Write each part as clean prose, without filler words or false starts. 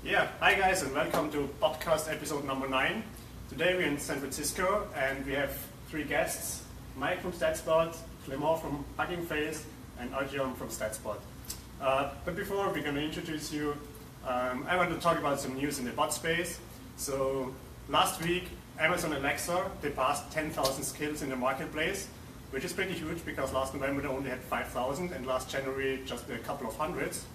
Yeah, hi guys and welcome to BotCast episode number 9. Today we're in San Francisco and we have 3 guests, Mike from Statsbot, Clement from Hugging Face and Artyom from Statsbot. But before we're going to introduce you, I want to talk about some news in the bot space. So last week Amazon Alexa, they passed 10,000 skills in the marketplace, which is pretty huge because last November they only had 5,000 and last January just a couple of hundreds.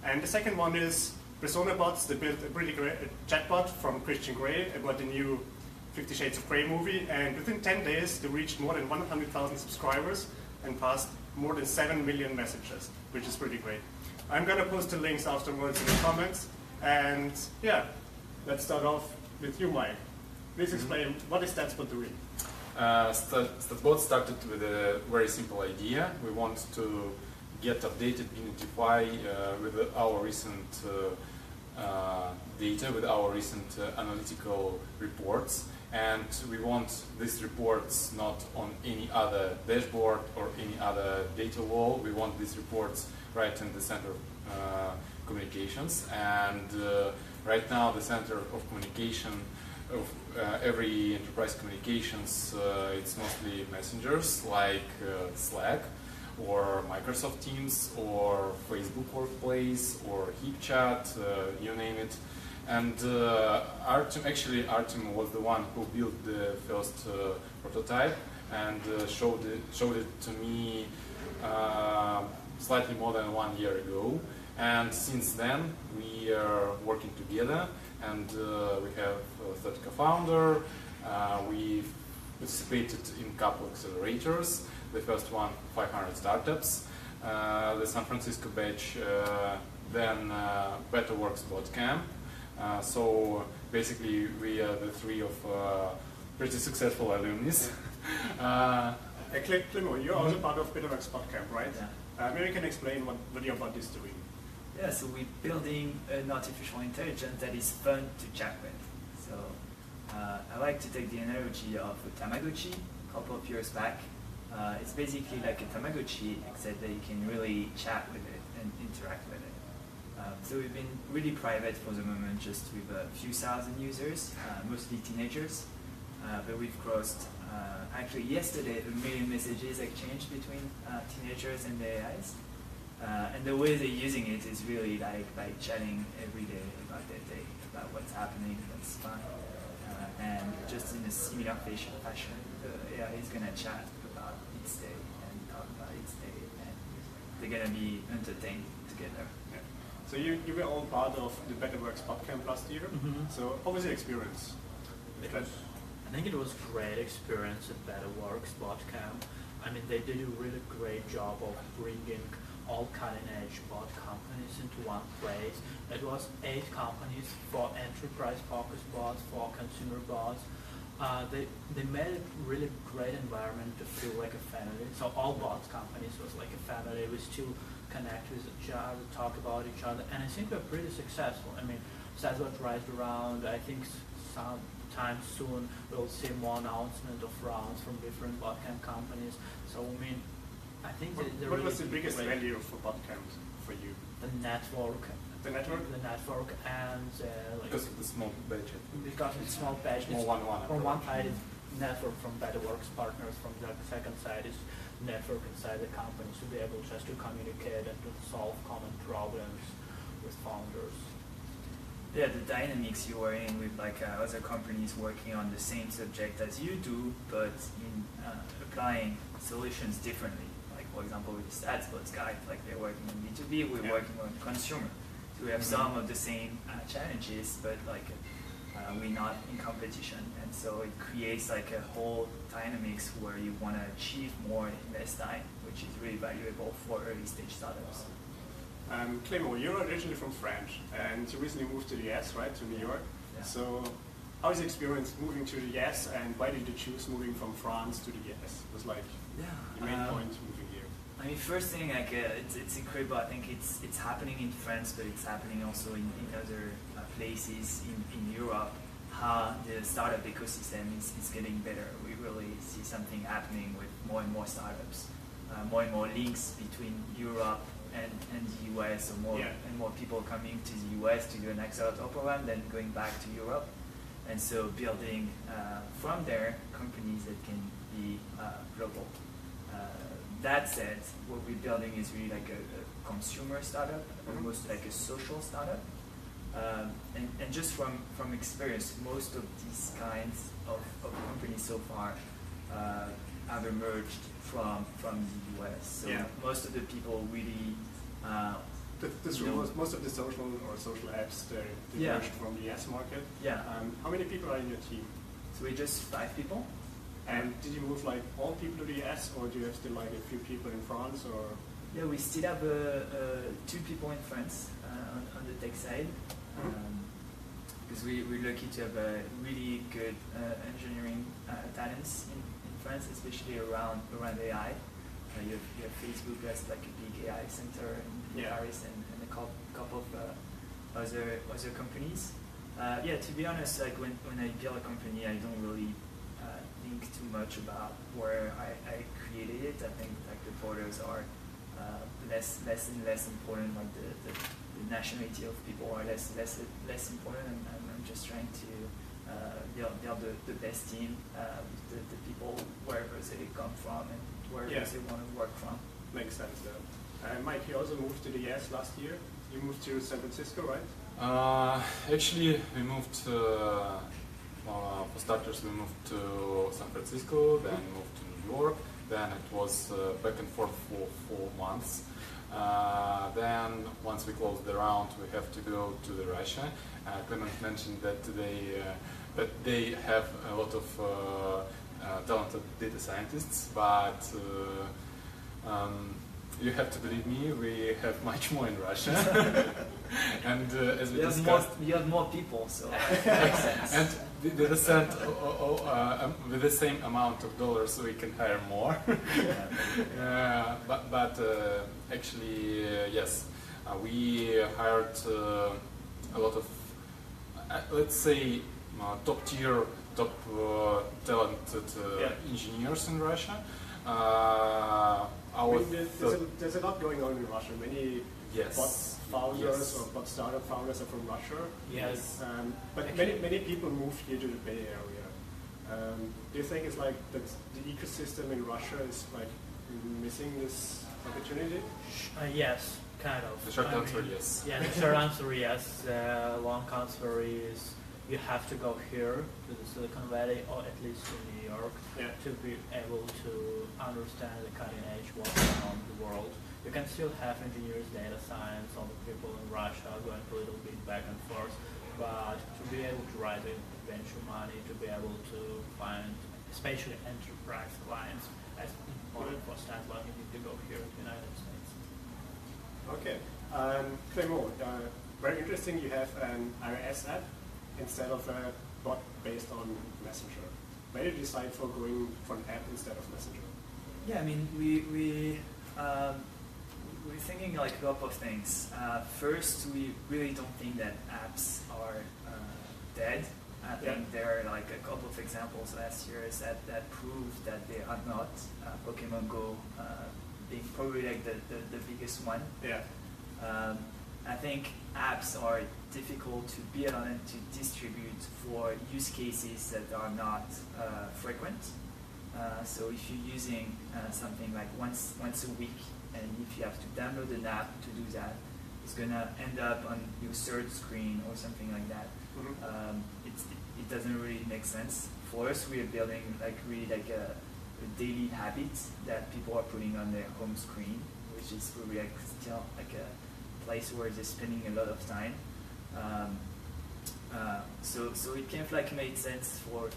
And the second one is Persona Bots. They built a pretty great chatbot from Christian Grey about the new 50 Shades of Grey movie, and within 10 days they reached more than 100,000 subscribers and passed more than 7 million messages, which is pretty great. I'm going to post the links afterwards in the comments, and yeah, let's start off with you, Mike. Please explain what is Statsbot doing? Statsbot started with a very simple idea. We want to get updated Identify with our recent data, with our recent analytical reports, and we want these reports not on any other dashboard or any other data wall. We want these reports right in the center of communications, and right now the center of communication of every enterprise communications, it's mostly messengers like Slack or Microsoft Teams or Facebook Workplace or HipChat, you name it. And Artyom was the one who built the first prototype and showed it to me slightly more than 1 year ago. And since then we are working together, and we have a third co-founder. We participated in a couple of accelerators. The first one, 500 startups, the San Francisco batch, then Betawork's BotCamp. So basically we are the 3 of pretty successful alumni. Clement, you're also part of Betawork's BotCamp, right? Yeah. Maybe you can explain what your bot is doing. Yeah, so we're building an artificial intelligence that is fun to chat with. So I like to take the analogy of a Tamagotchi a couple of years back. It's basically like a Tamagotchi, except that you can really chat with it and interact with it. So we've been really private for the moment, just with a few thousand users, mostly teenagers. But we've crossed, actually yesterday, 1 million messages exchanged between teenagers and the AIs. And the way they're using it is really like chatting every day about their day, about what's happening, what's fun. And just in a similar fashion, the AI is going to chat about its day and talk about its day, and they're going to be entertained together. Yeah. So you were all part of the Betaworks BotCamp last year. So what was your experience? I think it was a great experience at Betaworks BotCamp. I mean, they did a really great job of bringing all cutting-edge bot companies into one place. It was 8 companies for enterprise-focused bots, for consumer bots. They made a really great environment to feel like a family. So all bot companies was like a family. We still connect with each other, talk about each other, and I think we're pretty successful. I mean, Statsbot right around, I think sometime soon we'll see more announcement of rounds from different BotCamp companies. So I mean, I think what really was the biggest value for BotCamp for you? The network. The network? The network and like Because of the small budget. because it's small batch. More one-on-one From one approach. side is network from Betaworks partners, from the second side is network inside the company to be able just to communicate and to solve common problems with founders. Yeah, the dynamics you are in with like other companies working on the same subject as you do, but in applying solutions differently. Like for example with the Statsbot guy, like they're working on B2B, we're working on consumer. So we have some of the same challenges, but like we're not in competition, and so it creates like a whole dynamics where you want to achieve more in less time, which is really valuable for early stage startups. Clement, you're originally from France and you recently moved to the US, right, to New York. Yeah. So how is the experience moving to the US, and why did you choose moving from France to the US? It was like the main point moving here. I mean, first thing, like it's incredible. I think it's happening in France, but it's happening also in other places in Europe. How the startup ecosystem is getting better. We really see something happening with more and more startups, more and more links between Europe and the US, or more Yeah. and more people coming to the US to do an accelerator program than going back to Europe. And so building from there companies that can be global. That said, what we're building is really like a consumer startup, almost like a social startup. And just from experience, most of these kinds of companies so far have emerged from the US. So Yeah. most of the people really Most of the social apps they Yeah. emerged from the US market. Yeah. How many people are in your team? So we're just 5 people. And did you move like all people to the US, or do you have still like a few people in France, or? Yeah, we still have 2 people in France on the tech side, because we're lucky to have a really good engineering talents in France, especially around AI. You have Facebook as like a big AI center in Paris, and a couple of other companies. To be honest, like when I build a company, I don't really think too much about where I created it. I think like the borders are less and less important. Like the nationality of people are less important. And I'm just trying to build the best team with the people wherever they come from and wherever they want to work from. Makes sense. Mike, you also moved to the US last year. You moved to San Francisco, right? Actually, we moved for starters, we moved to San Francisco, then moved to New York, then it was back and forth for 4 months. Then once we closed the round, we have to go to Russia. Clement mentioned that they have a lot of talented data scientists, but you have to believe me, we have much more in Russia. And as we discussed, you have more people, so it makes sense. and they sent with the same amount of dollars, we can hire more. But actually, yes, we hired a lot of, let's say, top talented engineers in Russia. There's a lot going on in Russia. Many bot founders or bot startup founders are from Russia. Yes. But many people moved here to the Bay Area. Do you think it's like that the ecosystem in Russia is like missing this opportunity? Yes, kind of. The short answer, yes. Yeah, the short answer, yes. The long answer is you have to go here to the Silicon Valley, or at least to New York, to be able to understand the cutting edge what's going on in the world. You can still have engineers, data science, all the people in Russia going a little bit back and forth, but to be able to raise venture money, to be able to find, especially enterprise clients, as important for Statsbot, you need to go here to the United States. Okay. Clement, very interesting. You have an iOS app instead of a bot based on Messenger. Why did you decide for going for an app instead of Messenger? Yeah, I mean, we're thinking like a couple of things. First, we really don't think that apps are dead. I think there are like a couple of examples last year that prove that they are not. Pokemon Go being probably like the biggest one. Yeah. I think apps are difficult to build and to distribute for use cases that are not frequent. So if you're using something like once a week, and if you have to download an app to do that, it's gonna end up on your third screen or something like that. It doesn't really make sense. For us, we are building like really like a daily habit that people are putting on their home screen, which is really like still like a place where they're spending a lot of time. So it kind of like made sense for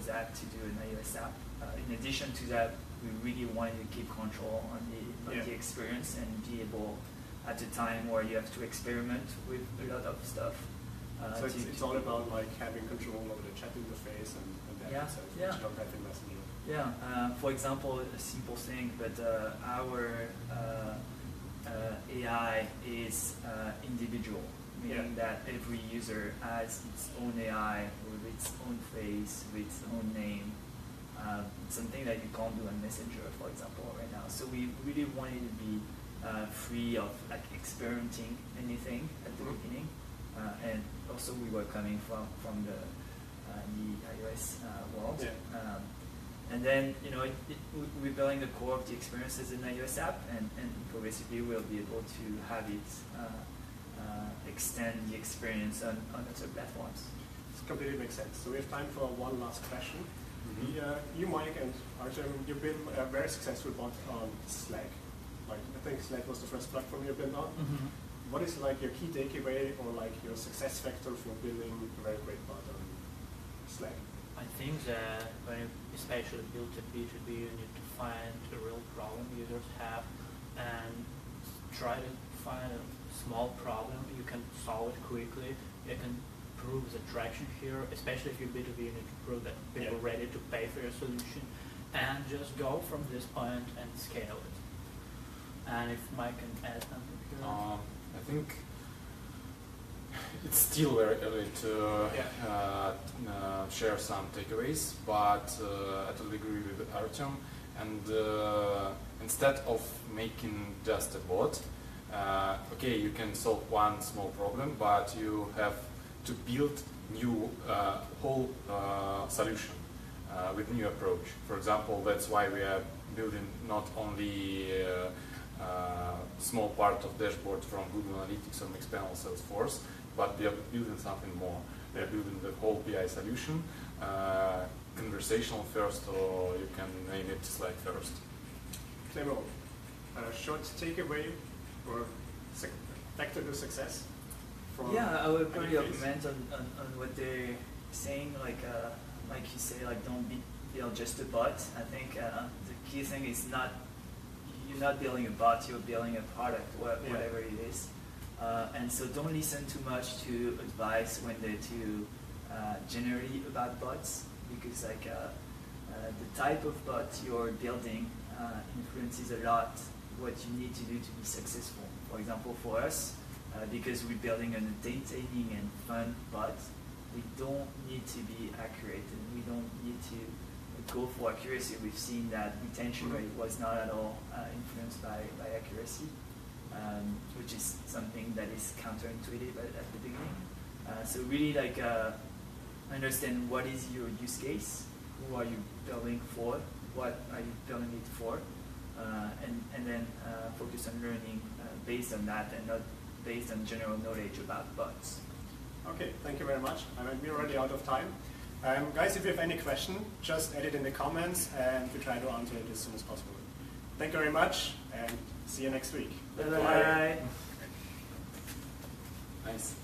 that to do an iOS app. In addition to that, we really wanted to keep control on the experience and be able, at a time where you have to experiment with a lot of stuff. So it's all about like having control over the chat interface and that sense, which you don't have in Messenger. Yeah. For example, a simple thing, but our AI is individual, meaning that every user has its own AI with its own face, with its own name. Something that you can't do on Messenger, for example, right now. So we really wanted to be free of like experimenting anything at the beginning. And also we were coming from the iOS world. Yeah. And then, we're building the core of the experiences in the iOS app, and progressively we'll be able to have it extend the experience on other platforms. This completely makes sense. So we have time for one last question. You, Mike, and Artyom, you've been a very successful bot on Slack. Like, I think Slack was the first platform you've been on. What is like your key takeaway or like your success factor for building a very great bot on Slack? I think that when you especially build a B2B, you need to find a real problem users have and try to find a small problem. You can solve it quickly. You can prove the traction here, especially if you're B2B, you need to prove that people are ready to pay for your solution, and just go from this point and scale it. And if Mike can add something here. I think it's still very early to share some takeaways, but I totally agree with Artyom. And instead of making just a bot, okay, you can solve one small problem, but you have to build new whole solution with new approach. For example, that's why we are building not only small part of dashboard from Google Analytics or Mixpanel Salesforce, but we are building something more. We are building the whole BI solution, conversational first, or you can name it Slack first. Clement, a short takeaway or factor to success? I would probably comment on what they're saying, like you say, like don't build just a bot. I think the key thing is you're not building a bot, you're building a product, whatever it is. And so don't listen too much to advice when they're too generally about bots, because the type of bot you're building influences a lot what you need to do to be successful. For example, for us, because we're building an entertaining and fun bot, we don't need to be accurate, and we don't need to go for accuracy. We've seen that retention rate was not at all influenced by accuracy, which is something that is counterintuitive at the beginning. So really understand what is your use case, who are you building for, what are you building it for, and then focus on learning based on that and not based on general knowledge about bots. Okay, thank you very much. We're already out of time. Guys, if you have any question, just add it in the comments and we try to answer it as soon as possible. Thank you very much and see you next week. Bye-bye. Nice.